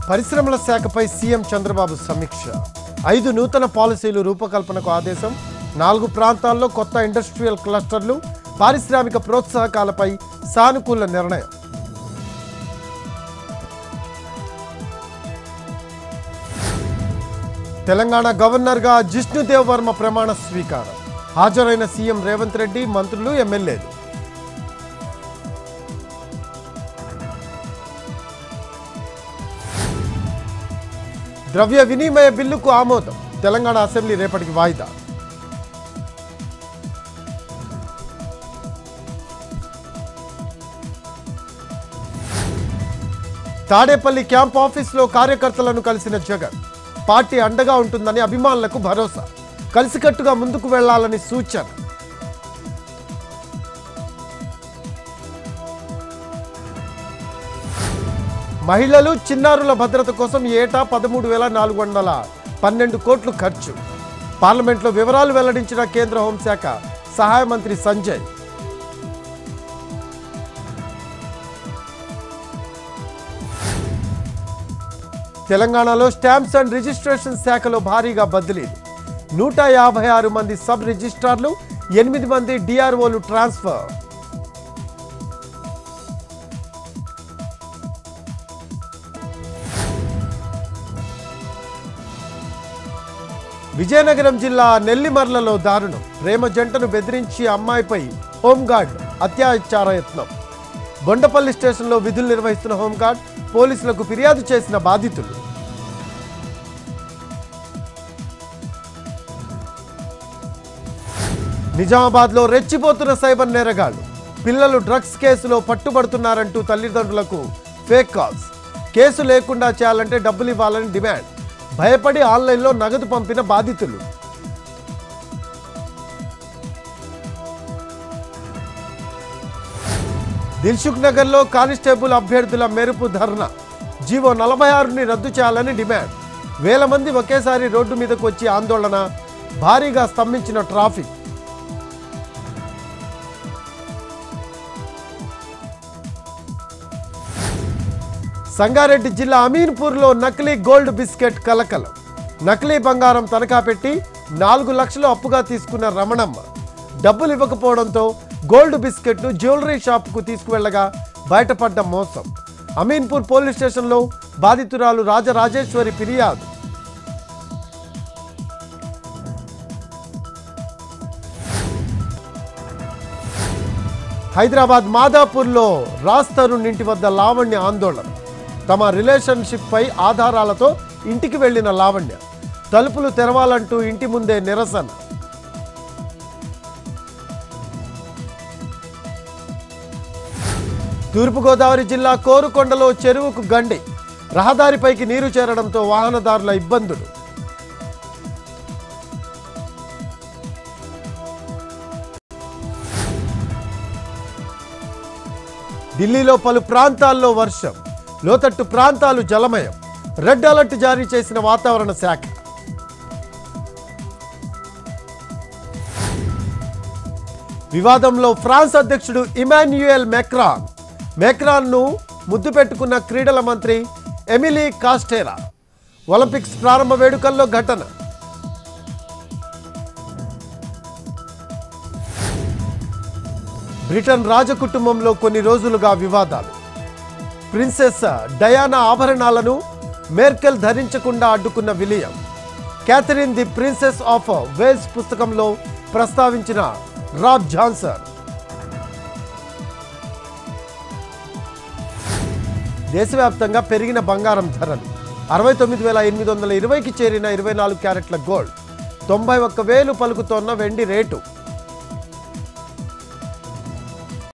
పరిశ్రమల శాఖపై సీఎం చంద్రబాబు సమీక్ష 5 నూతన పాలసీలు రూపకల్పనకు ఆదేశం 4 ప్రాంతాల్లో కొత్త ఇండస్ట్రియల్ క్లస్టర్లు పారిశ్రామిక ప్రోత్సాహకాలపై సానుకూల నిర్ణయం తెలంగాణ గవర్నర్గా జిష్ణుదేవ్ వర్మ ప్రమాణ స్వీకారం హాజరైన సీఎం రేవంత్ రెడ్డి మంత్రులు ఎమ్మెల్యేలు ద్రవ్య వినిమయ బిల్లుకు ఆమోదం తెలంగాణ అసెంబ్లీ రేపటికి వాయిదా తాడేపల్లి క్యాంప్ ఆఫీసులో కార్యకర్తలను కలిసిన జగన్ పార్టీ అండగా ఉంటుందని అభిమానులకు భరోసా కలిసికట్టుగా ముందుకు వెళ్లాలని సూచన మహిళలు చిన్నారుల భద్రత కోసం ఏటా 13,412 కోట్లు ఖర్చు పార్లమెంట్లో వివరాలు వెల్లడించిన కేంద్ర హోంశాఖ సహాయ మంత్రి సంజయ్ తెలంగాణలో స్టాంప్స్ అండ్ రిజిస్ట్రేషన్ శాఖలో భారీగా బదిలీలు 156 మంది సబ్ రిజిస్ట్రార్లు 8 మంది డిఆర్ఓలు ట్రాన్స్ఫర్ విజయనగరం జిల్లా నెల్లిమర్లలో దారుణం ప్రేమ జంటను బెదిరించి అమ్మాయిపై హోంగార్డ్ అత్యాచార యత్నం బొండపల్లి స్టేషన్లో విధులు నిర్వహిస్తున్న హోంగార్డ్ పోలీసులకు ఫిర్యాదు చేసిన బాధితులు నిజామాబాద్లో రెచ్చిపోతున్న సైబర్ నేరగాళ్లు పిల్లలు డ్రగ్స్ కేసులో పట్టుబడుతున్నారంటూ తల్లిదండ్రులకు ఫేక్ కాల్స్ కేసు లేకుండా చేయాలంటే డబ్బులు ఇవ్వాలని డిమాండ్ భయపడి ఆన్లైన్లో నగదు పంపిన బాధితులు దిల్సుఖ్ నగర్లో కానిస్టేబుల్ అభ్యర్థుల మెరుపు ధర్నా జీవో 46ని రద్దు చేయాలని డిమాండ్ వేల మంది ఒకేసారి రోడ్డు మీదకు వచ్చి ఆందోళన భారీగా స్తంభించిన ట్రాఫిక్ సంగారెడ్డి జిల్లా అమీన్పూర్లో నకిలీ గోల్డ్ బిస్కెట్ కలకలం నకిలీ బంగారం తనఖా పెట్టి 4 లక్షలు అప్పుగా తీసుకున్న రమణమ్మ డబ్బులు ఇవ్వకపోవడంతో గోల్డ్ బిస్కెట్ను జ్యువెలరీ షాప్కు తీసుకువెళ్లగా బయటపడ్డ మోసం అమీన్పూర్ పోలీస్ స్టేషన్లో బాధితురాలు రాజరాజేశ్వరి ఫిర్యాదు హైదరాబాద్ మాదాపూర్లో రాజ్ తరుణ్ ఇంటి వద్ద లావణ్య ఆందోళన తమ రిలేషన్షిప్ పై ఆధారాలతో ఇంటికి వెళ్లిన లావణ్య తలుపులు తెరవాలంటూ ఇంటి ముందే నిరసన తూర్పుగోదావరి జిల్లా కోరుకొండలో చెరువుకు గండి రహదారిపైకి నీరు చేరడంతో వాహనదారుల ఇబ్బందులు ఢిల్లీలో పలు ప్రాంతాల్లో వర్షం లోతట్టు ప్రాంతాలు జలమయం రెడ్ అలర్ట్ జారీ చేసిన వాతావరణ శాఖ వివాదంలో ఫ్రాన్స్ అధ్యక్షుడు ఇమాన్యుయల్ మెక్రాన్ను ముద్దు పెట్టుకున్న క్రీడల మంత్రి ఎమిలీ కాస్టెరా ఒలింపిక్స్ ప్రారంభ వేడుకల్లో ఘటన బ్రిటన్ రాజకుటుంబంలో కొన్ని రోజులుగా వివాదాలు ప్రిన్సెస్ డయానా ఆభరణాలను మెర్కెల్ ధరించకుండా అడ్డుకున్న William Catherine the princess of Wales పుస్తకంలో ప్రస్తావించిన రాబ్ జాన్సన్ దేశవ్యాప్తంగా పెరిగిన బంగారం ధరలు 69,820కి చేరిన 24 క్యారెట్ల గోల్డ్ 91,000 పలుకుతోన్న వెండి రేటు